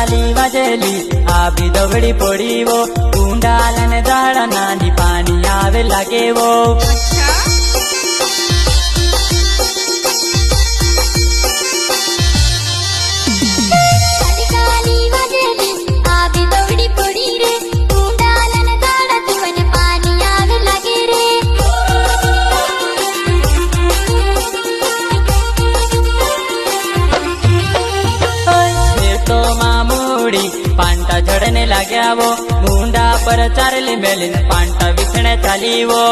गाली वाजेली आबी दवड़ी पड़ी वो ऊंडालन झाड़ा नानी पानी आवे लागे वो पांटा झड़ने लाग्या वो मुंडा पर चारली मेलिन पांटा विखणे चाली वो